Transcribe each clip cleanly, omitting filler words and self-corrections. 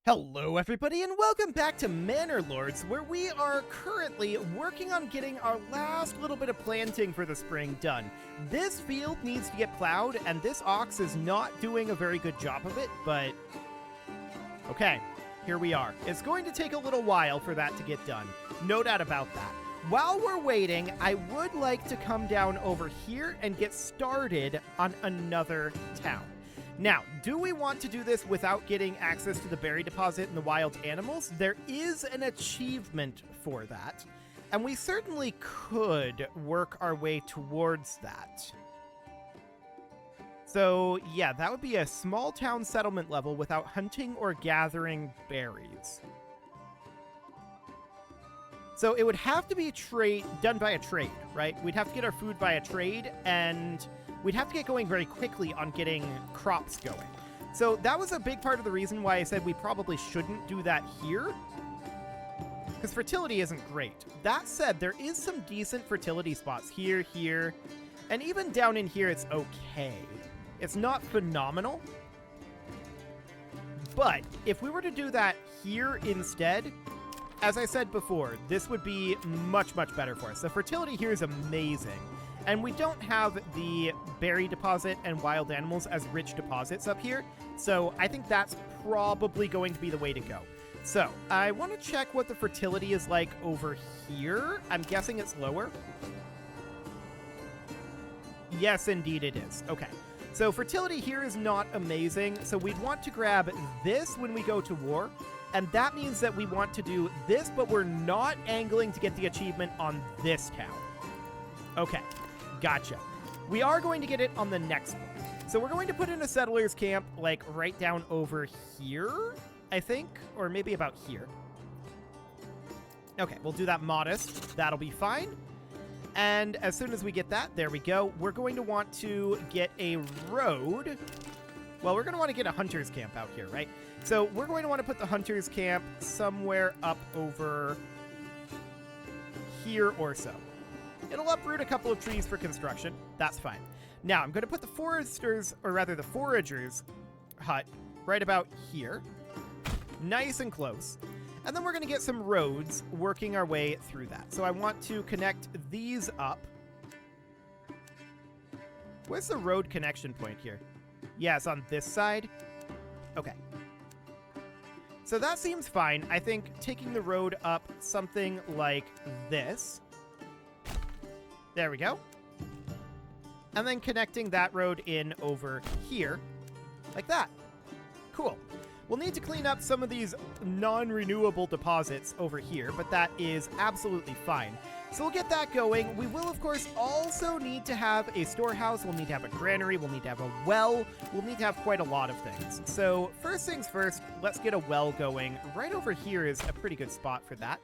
Hello everybody and welcome back to Manor Lords, where we are currently working on getting our last little bit of planting for the spring done. This field needs to get plowed and this ox is not doing a very good job of it, but okay, here we are. It's going to take a little while for that to get done, no doubt about that. While we're waiting, I would like to come down over here and get started on another town. Now, do we want to do this without getting access to the berry deposit and the wild animals? There is an achievement for that, and we certainly could work our way towards that. So, yeah, that would be a small town settlement level without hunting or gathering berries. So it would have to be done by a trade, right? We'd have to get our food by a trade, and we'd have to get going very quickly on getting crops going. So that was a big part of the reason why I said we probably shouldn't do that here, because fertility isn't great. That said, there is some decent fertility spots here, here, and even down in here it's okay. It's not phenomenal, but if we were to do that here instead, as I said before, this would be much, much better for us. The fertility here is amazing. And we don't have the berry deposit and wild animals as rich deposits up here, so I think that's probably going to be the way to go. So, I want to check what the fertility is like over here. I'm guessing it's lower. Yes, indeed it is. Okay. So, fertility here is not amazing, so we'd want to grab this when we go to war, and that means that we want to do this, but we're not angling to get the achievement on this town. Okay. Gotcha. We are going to get it on the next one. So we're going to put in a settlers camp, like, right down over here, I think, or maybe about here. Okay, we'll do that modest. That'll be fine. And as soon as we get that, there we go. We're going to want to get a road. Well, we're going to want to get a hunter's camp out here, right? So we're going to want to put the hunter's camp somewhere up over here or so. It'll uproot a couple of trees for construction. That's fine. Now, I'm going to put the the forager's hut right about here. Nice and close. And then we're going to get some roads working our way through that. So I want to connect these up. Where's the road connection point here? Yeah, it's on this side. Okay. So that seems fine. I think taking the road up something like this. There we go. And then connecting that road in over here, like that. Cool. We'll need to clean up some of these non-renewable deposits over here, but that is absolutely fine. So we'll get that going. We will, of course, also need to have a storehouse. We'll need to have a granary. We'll need to have a well. We'll need to have quite a lot of things. So first things first, let's get a well going. Right over here is a pretty good spot for that.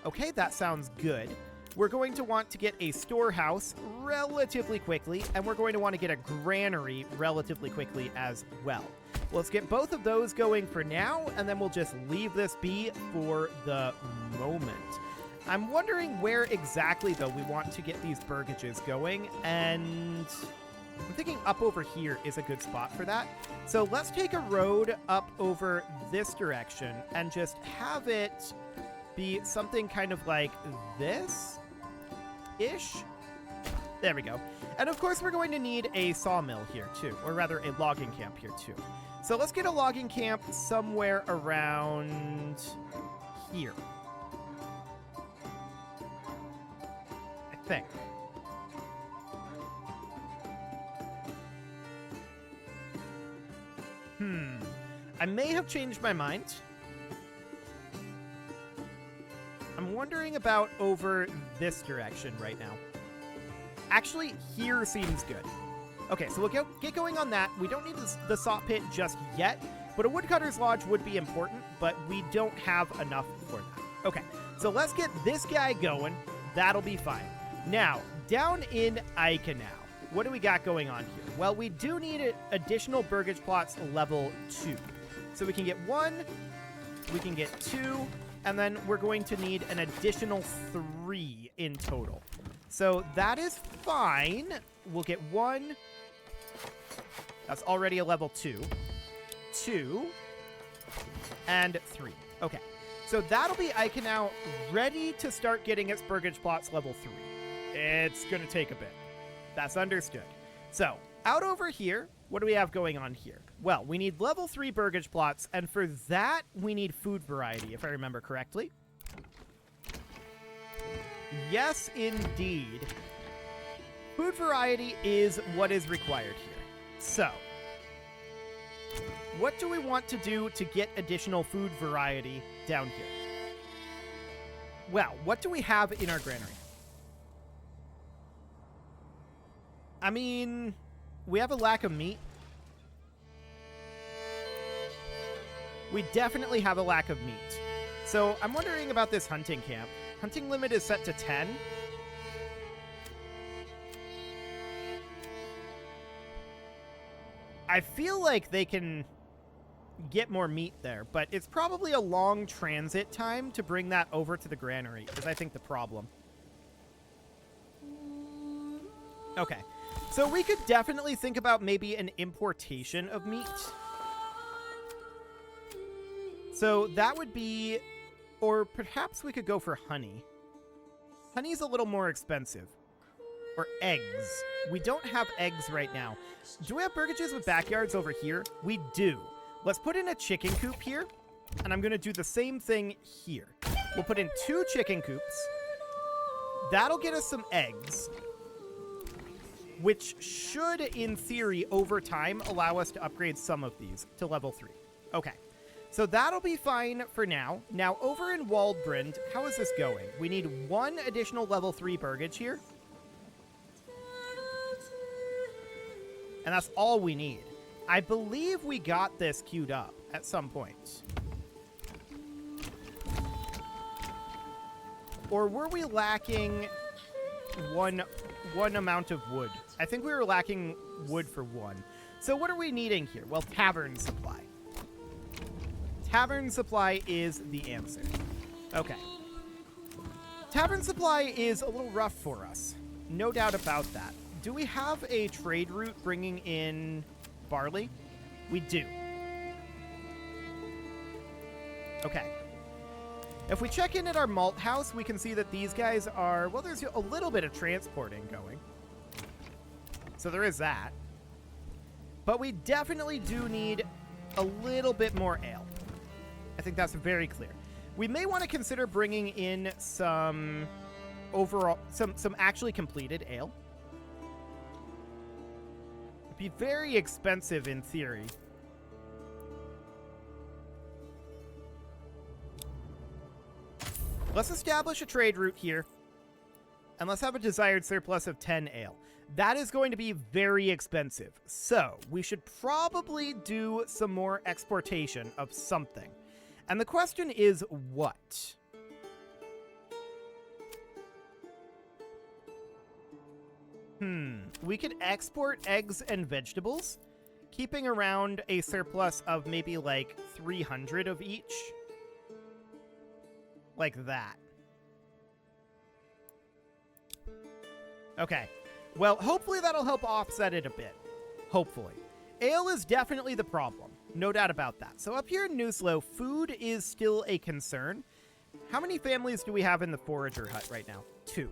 Okay, that sounds good. We're going to want to get a storehouse relatively quickly, and we're going to want to get a granary relatively quickly as well. Let's get both of those going for now, and then we'll just leave this be for the moment. I'm wondering where exactly, though, we want to get these burgages going, and I'm thinking up over here is a good spot for that. So let's take a road up over this direction and just have it be something kind of like this-ish. There we go. And of course we're going to need a sawmill here too, or rather a logging camp here too. So let's get a logging camp somewhere around here, I think. I may have changed my mind. I'm wondering about over this direction right now. Actually, here seems good. Okay, so we'll get going on that. We don't need the saw pit just yet, but a woodcutter's lodge would be important, but we don't have enough for that. Okay, so let's get this guy going. That'll be fine. Now, down in Ica now, what do we got going on here? Well, we do need additional burgage plots level 2. So we can get 1, we can get 2, and then we're going to need an additional 3 in total. So that is fine. We'll get 1. That's already a level 2. 2. and 3. Okay. So that'll be Ica now ready to start getting its burgage plots level 3. It's going to take a bit. That's understood. So, out over here, what do we have going on here? Well, we need level 3 burgage plots, and for that, we need food variety, if I remember correctly. Yes, indeed. Food variety is what is required here. So, what do we want to do to get additional food variety down here? Well, what do we have in our granary? I mean, we have a lack of meat. We definitely have a lack of meat. So I'm wondering about this hunting camp. Hunting limit is set to 10. I feel like they can get more meat there, but it's probably a long transit time to bring that over to the granary, is I think the problem. Okay. So we could definitely think about maybe an importation of meat. So that would be, or perhaps we could go for honey. Honey's a little more expensive. Or eggs. We don't have eggs right now. Do we have burgages with backyards over here? We do. Let's put in a chicken coop here, and I'm going to do the same thing here. We'll put in 2 chicken coops. That'll get us some eggs, which should, in theory, over time, allow us to upgrade some of these to level 3. Okay, so that'll be fine for now. Now, over in Waldbrand, how is this going? We need 1 additional level 3 burgage here. And that's all we need. I believe we got this queued up at some point. Or were we lacking one amount of wood? I think we were lacking wood for 1. So what are we needing here? Well, tavern supply. Tavern supply is the answer. Okay. Tavern supply is a little rough for us. No doubt about that. Do we have a trade route bringing in barley? We do. Okay. If we check in at our malt house, we can see that these guys are, well, there's a little bit of transporting going. So there is that. But we definitely do need a little bit more ale. I think that's very clear. We may want to consider bringing in some overall, some actually completed ale. It'd be very expensive in theory. Let's establish a trade route here. And let's have a desired surplus of 10 ale. That is going to be very expensive. So, we should probably do some more exportation of something. And the question is, what? We could export eggs and vegetables, keeping around a surplus of maybe like 300 of each. Like that. Okay. Well, hopefully that'll help offset it a bit. Hopefully. Ale is definitely the problem. No doubt about that. So up here in Newslow, food is still a concern. How many families do we have in the forager hut right now? 2.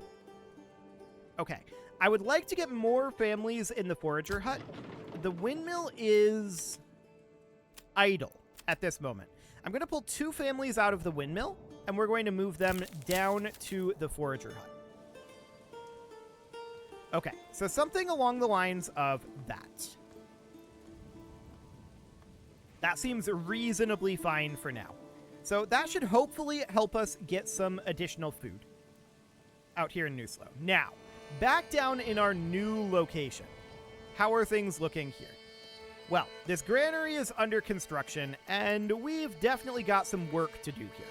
Okay. I would like to get more families in the forager hut. The windmill is idle at this moment. I'm going to pull 2 families out of the windmill, and we're going to move them down to the forager hut. Okay, so something along the lines of that. That seems reasonably fine for now. So that should hopefully help us get some additional food out here in Newslow. Now, back down in our new location. How are things looking here? Well, this granary is under construction, and we've definitely got some work to do here.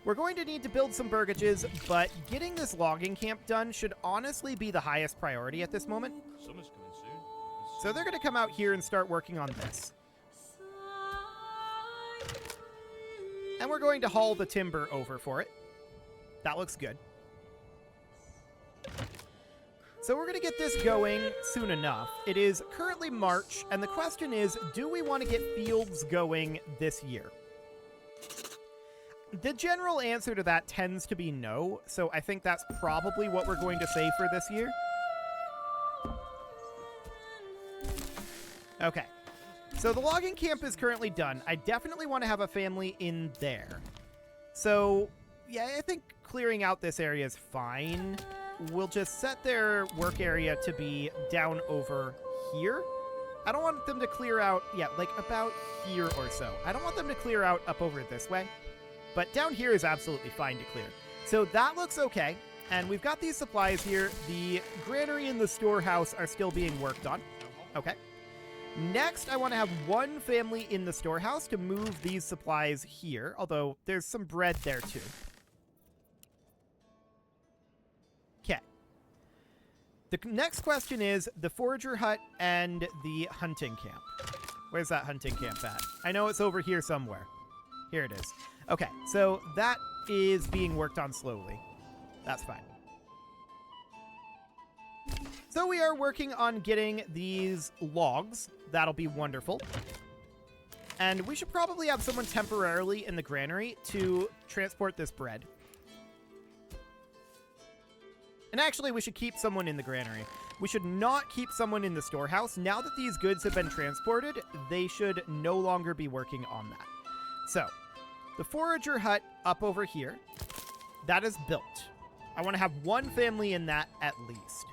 We're going to need to build some burgages, but getting this logging camp done should honestly be the highest priority at this moment. Summer's coming soon. So they're going to come out here and start working on this. And we're going to haul the timber over for it. That looks good. So we're going to get this going soon enough. It is currently March, and the question is, do we want to get fields going this year? The general answer to that tends to be no, so I think that's probably what we're going to say for this year. Okay, so the logging camp is currently done. I definitely want to have a family in there. So, yeah, I think clearing out this area is fine. We'll just set their work area to be down over here. I don't want them to clear out, yeah, like about here or so. I don't want them to clear out up over this way, but down here is absolutely fine to clear. So that looks okay, and we've got these supplies here. The granary and the storehouse are still being worked on. Okay. Next, I want to have one family in the storehouse to move these supplies here, although there's some bread there too. Okay. The next question is the forager hut and the hunting camp. Where's that hunting camp at? I know it's over here somewhere. Here it is. Okay, so that is being worked on slowly. That's fine. So we are working on getting these logs. That'll be wonderful. And we should probably have someone temporarily in the granary to transport this bread. And actually, we should keep someone in the granary. We should not keep someone in the storehouse. Now that these goods have been transported, they should no longer be working on that. So, the forager hut up over here, that is built. I want to have one family in that at least.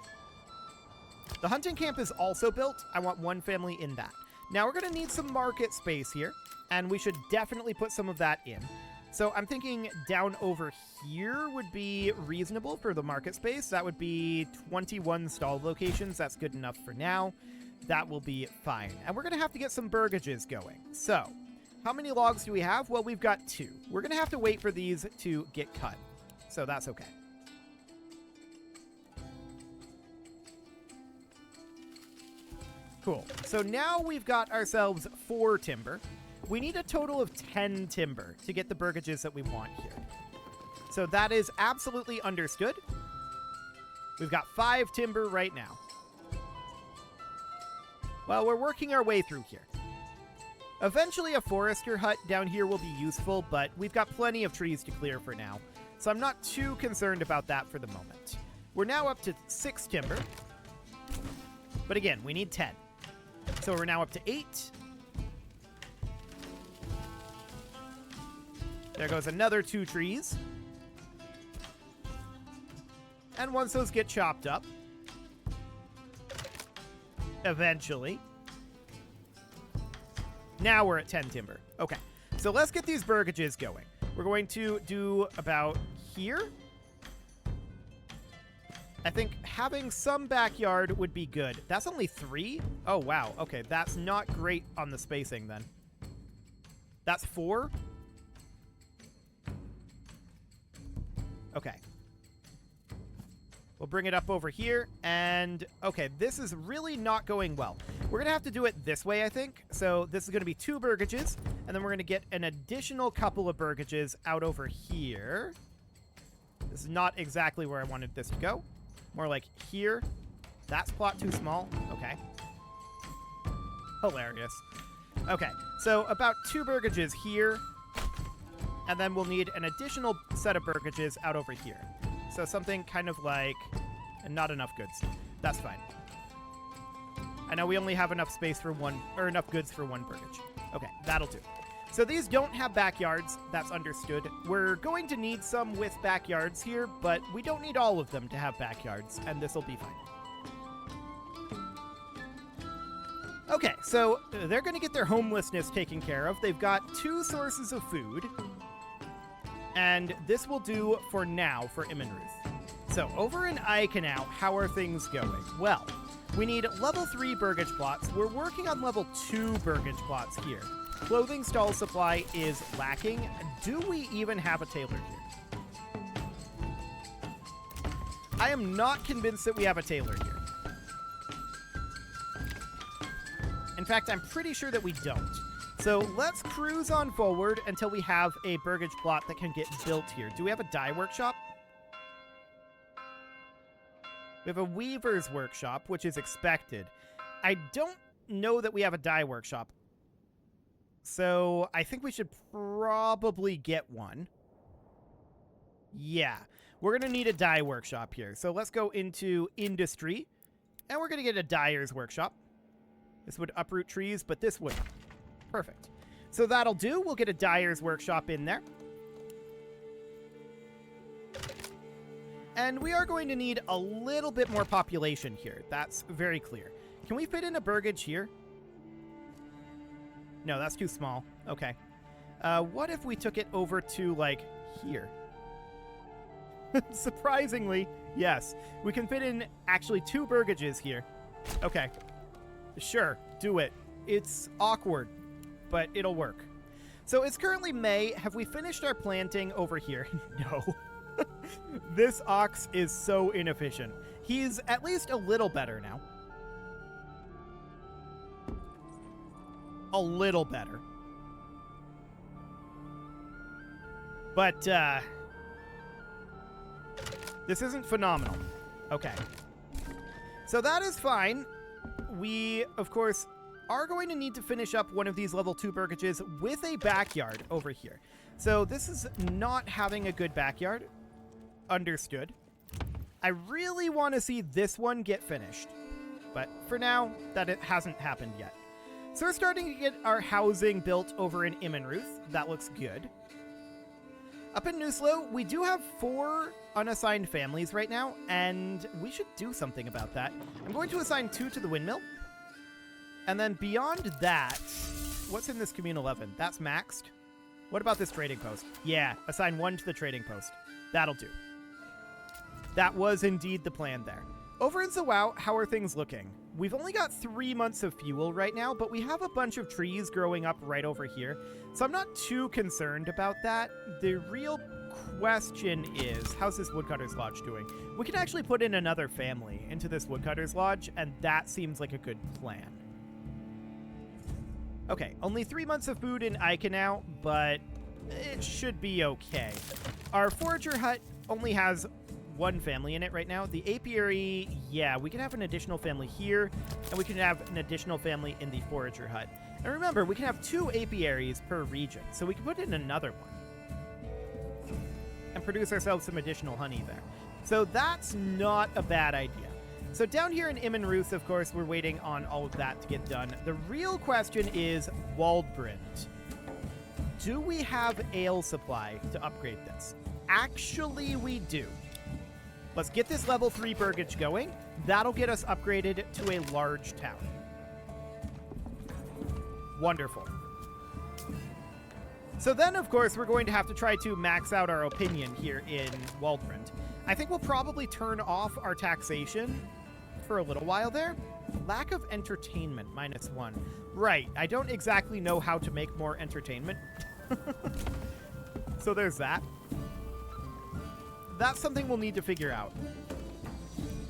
The hunting camp is also built. I want one family in that. Now we're going to need some market space here, and we should definitely put some of that in. So I'm thinking down over here would be reasonable for the market space. That would be 21 stall locations. That's good enough for now. That will be fine. And we're going to have to get some burgages going. So how many logs do we have? Well, we've got 2. We're going to have to wait for these to get cut. So that's okay. Cool. So now we've got ourselves 4 timber. We need a total of 10 timber to get the burgages that we want here. So that is absolutely understood. We've got 5 timber right now. Well, we're working our way through here. Eventually a forester hut down here will be useful, but we've got plenty of trees to clear for now. So I'm not too concerned about that for the moment. We're now up to 6 timber. But again, we need 10. So we're now up to 8. There goes another 2 trees. And once those get chopped up, eventually, now we're at 10 timber. Okay, so let's get these burgages going. We're going to do about here. I think having some backyard would be good. That's only 3? Oh, wow. Okay, that's not great on the spacing then. That's 4? Okay. We'll bring it up over here, and okay, this is really not going well. We're going to have to do it this way, I think. So this is going to be 2 burgages, and then we're going to get an additional couple of burgages out over here. This is not exactly where I wanted this to go. More like here. That's plot too small. Okay. Hilarious. Okay, so about 2 burgages here, and then we'll need an additional set of burgages out over here. So something kind of like, and not enough goods. That's fine. I know we only have enough space for one, or enough goods for 1 burgage. Okay, that'll do. So these don't have backyards. That's understood. We're going to need some with backyards here, but we don't need all of them to have backyards, and this will be fine. Okay, so they're going to get their homelessness taken care of. They've got 2 sources of food. And this will do for now for Immenruth. So over in Eikenau, how are things going? Well, we need level 3 burgage plots. We're working on level 2 burgage plots here. Clothing stall supply is lacking. Do we even have a tailor here? I am not convinced that we have a tailor here. In fact, I'm pretty sure that we don't. So let's cruise on forward until we have a burgage plot that can get built here. Do we have a dye workshop? We have a weaver's workshop, which is expected. I don't know that we have a dye workshop. So I think we should probably get one. Yeah, we're going to need a dye workshop here. So let's go into industry, and we're going to get a dyer's workshop. This would uproot trees, but this wouldn't. Perfect. So that'll do. We'll get a dyer's workshop in there. And we are going to need a little bit more population here. That's very clear. Can we fit in a burgage here? No, that's too small. Okay. What if we took it over to, like, here? Surprisingly, yes. We can fit in, actually, 2 burgages here. Okay. Sure, do it. It's awkward, but it'll work. So it's currently May. Have we finished our planting over here? No. This ox is so inefficient. He's at least a little better now. A little better. But, this isn't phenomenal. Okay. So that is fine. We, of course, are going to need to finish up one of these level 2 burgages with a backyard over here. So this is not having a good backyard. Understood. I really want to see this one get finished. But for now, that it hasn't happened yet. So we're starting to get our housing built over in Immenruth. That looks good. Up in Nuslo, we do have 4 unassigned families right now, and we should do something about that. I'm going to assign 2 to the windmill. And then beyond that, what's in this Commune 11? That's maxed. What about this trading post? Yeah, assign 1 to the trading post. That'll do. That was indeed the plan there. Over in Zawao, how are things looking? We've only got 3 months of fuel right now, but we have a bunch of trees growing up right over here. So I'm not too concerned about that. The real question is, how's this Woodcutter's Lodge doing? We can actually put in another family into this Woodcutter's Lodge, and that seems like a good plan. Okay, only 3 months of food in Ica now, but it should be okay. Our forager hut only has 1 family in it right now. The apiary, yeah, we can have an additional family here, and we can have an additional family in the forager hut. And remember, we can have 2 apiaries per region, so we can put in another one and produce ourselves some additional honey there. So that's not a bad idea. So down here in Immenruth, of course, we're waiting on all of that to get done. The real question is Waldbrand. Do we have ale supply to upgrade this? Actually, we do. Let's get this level 3 burgage going. That'll get us upgraded to a large town. Wonderful. So then, of course, we're going to have to try to max out our opinion here in Waldbrand. I think we'll probably turn off our taxation for a little while there. Lack of entertainment, -1. Right, I don't exactly know how to make more entertainment. So there's that. That's something we'll need to figure out.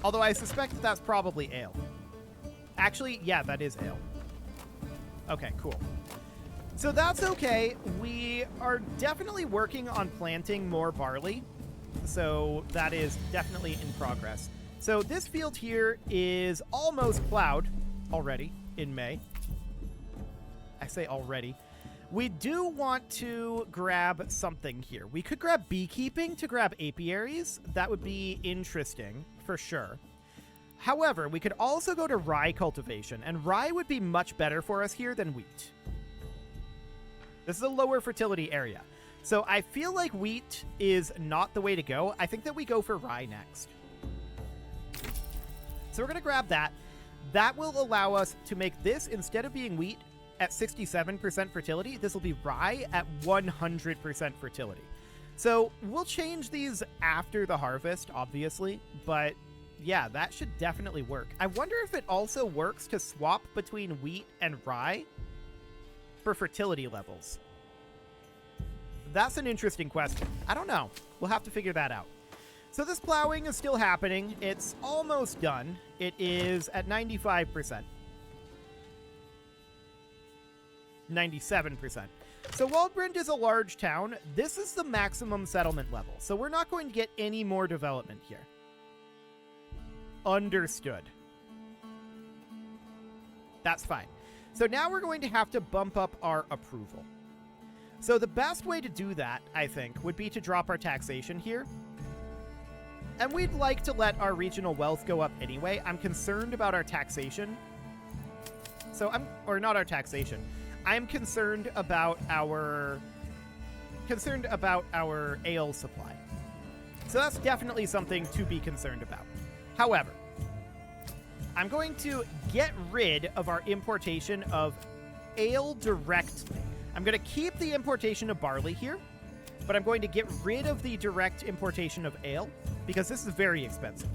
Although I suspect that's probably ale. Actually, yeah, that is ale. Okay, cool. So that's okay. We are definitely working on planting more barley. So that is definitely in progress. So this field here is almost plowed already in May. I say already. We do want to grab something here. We could grab beekeeping to grab apiaries. That would be interesting, for sure. However, we could also go to rye cultivation, and rye would be much better for us here than wheat. This is a lower fertility area. So I feel like wheat is not the way to go. I think that we go for rye next. So we're going to grab that. That will allow us to make this, instead of being wheat, at 67% fertility, this will be rye at 100% fertility. So we'll change these after the harvest, obviously, but yeah, that should definitely work. I wonder if it also works to swap between wheat and rye for fertility levels. That's an interesting question. I don't know. We'll have to figure that out. So this plowing is still happening. It's almost done. It is at 95%. 97%. So Waldbrand is a large town. This is the maximum settlement level, so we're not going to get any more development here. Understood. That's fine. So now we're going to have to bump up our approval. So the best way to do that, I think, would be to drop our taxation here. And we'd like to let our regional wealth go up anyway. I'm concerned about our taxation. Or not our taxation. I'm concerned about our ale supply. So that's definitely something to be concerned about. However, I'm going to get rid of our importation of ale directly. I'm going to keep the importation of barley here, but I'm going to get rid of the direct importation of ale because this is very expensive.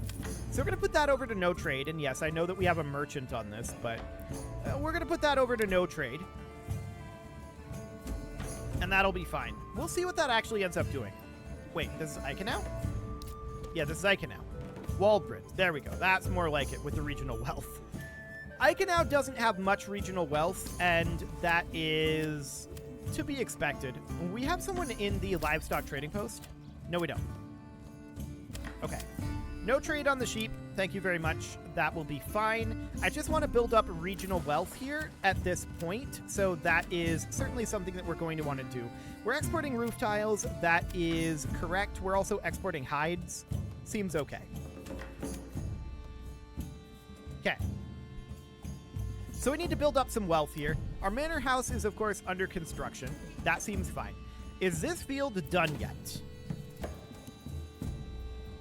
So we're going to put that over to no trade. And yes, I know that we have a merchant on this, but we're going to put that over to no trade. And that'll be fine. We'll see what that actually ends up doing. Wait, this is Eikenau? Yeah, this is Eikenau. Waldbrand. There we go. That's more like it with the regional wealth. Eikenau doesn't have much regional wealth, and that is to be expected. We have someone in the livestock trading post? No, we don't. Okay. No trade on the sheep. Thank you very much. That will be fine. I just want to build up regional wealth here at this point, so that is certainly something that we're going to want to do. We're exporting roof tiles. That is correct. We're also exporting hides. Seems okay. Okay. So we need to build up some wealth here. Our manor house is, of course, under construction. That seems fine. Is this field done yet?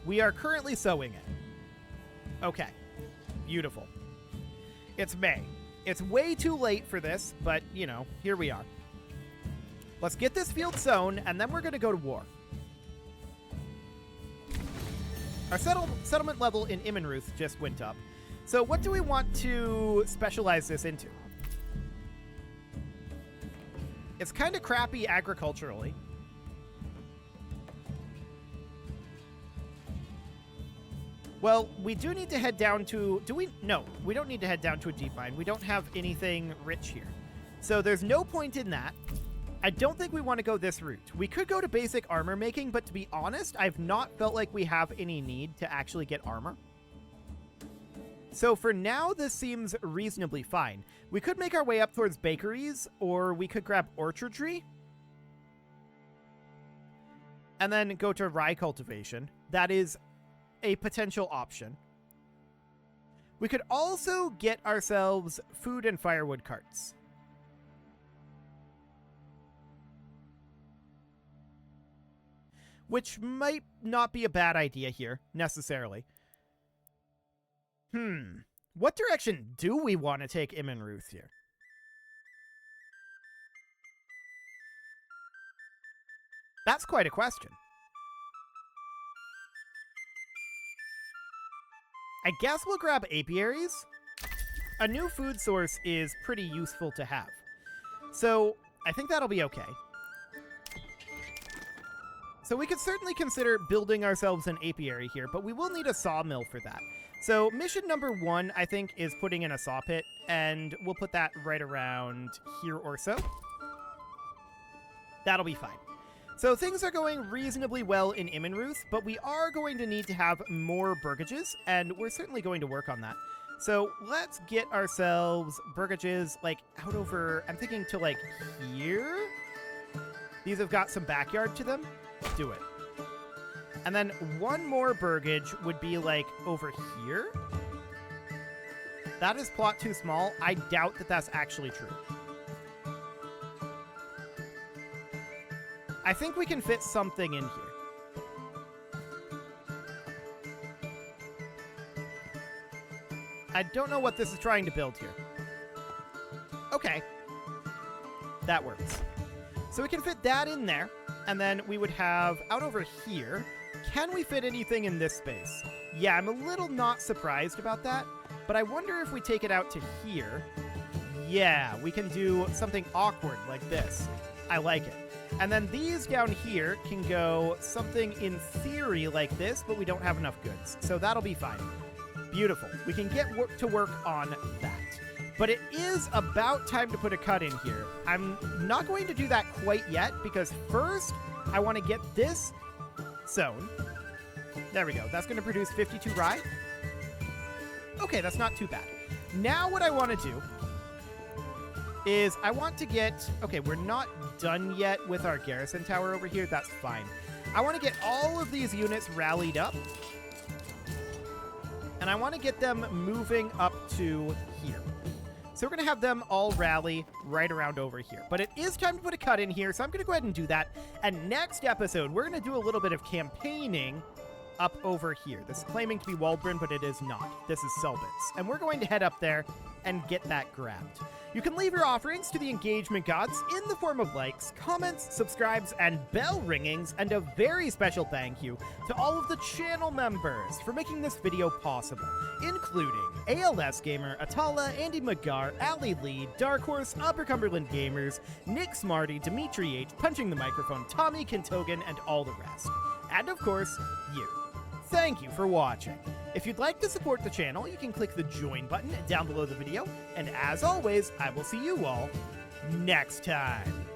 We are currently sowing it. Okay. Beautiful. It's May. It's way too late for this, but, you know, here we are. Let's get this field sown, and then we're going to go to war. Our settlement level in Immenruth just went up. So what do we want to specialize this into? It's kind of crappy agriculturally. Well, we do need to head down to... No, we don't need to head down to a deep mine. We don't have anything rich here. So there's no point in that. I don't think we want to go this route. We could go to basic armor making, but to be honest, I've not felt like we have any need to actually get armor. So for now, this seems reasonably fine. We could make our way up towards bakeries, or we could grab orchardry. And then go to rye cultivation. That is a potential option. We could also get ourselves food and firewood carts. Which might not be a bad idea here, necessarily. What direction do we want to take Immenruth here? That's quite a question. I guess we'll grab apiaries. A new food source is pretty useful to have. So I think that'll be okay. So we could certainly consider building ourselves an apiary here, but we will need a sawmill for that. So mission number 1, I think, is putting in a saw pit, and we'll put that right around here or so. That'll be fine. So things are going reasonably well in Immenruth, but we are going to need to have more burgages, and we're certainly going to work on that. So let's get ourselves burgages, like, out over, I'm thinking to, like, here? These have got some backyard to them. Do it. And then one more burgage would be, like, over here. That is plot too small. I doubt that that's actually true. I think we can fit something in here. I don't know what this is trying to build here. Okay. That works. So we can fit that in there, and then we would have out over here. Can we fit anything in this space? Yeah, I'm a little not surprised about that, but I wonder if we take it out to here. Yeah, we can do something awkward like this. I like it. And then these down here can go something in theory like this, but we don't have enough goods. So that'll be fine. Beautiful. We can get to work on that. But it is about time to put a cut in here. I'm not going to do that quite yet, because first I want to get this sown. There we go. That's going to produce 52 rye. Okay, that's not too bad. Now what I want to do is I want to get... Okay, we're not done yet with our garrison tower over here. That's fine. I want to get all of these units rallied up. And I want to get them moving up to here. So we're going to have them all rally right around over here. But it is time to put a cut in here, so I'm going to go ahead and do that. And next episode, we're going to do a little bit of campaigning up over here. This is claiming to be Waldron, but it is not. This is Selbitz. And we're going to head up there and get that grabbed. You can leave your offerings to the engagement gods in the form of likes, comments, subscribes, and bell ringings, and a very special thank you to all of the channel members for making this video possible, including ALS Gamer, Atala, Andy McGar, Ali Lee, Dark Horse, Upper Cumberland Gamers, Nick Smarty, Dimitri H, Punching the Microphone, Tommy Kintogan, and all the rest. And of course, you. Thank you for watching. If you'd like to support the channel, you can click the join button down below the video. And as always, I will see you all next time.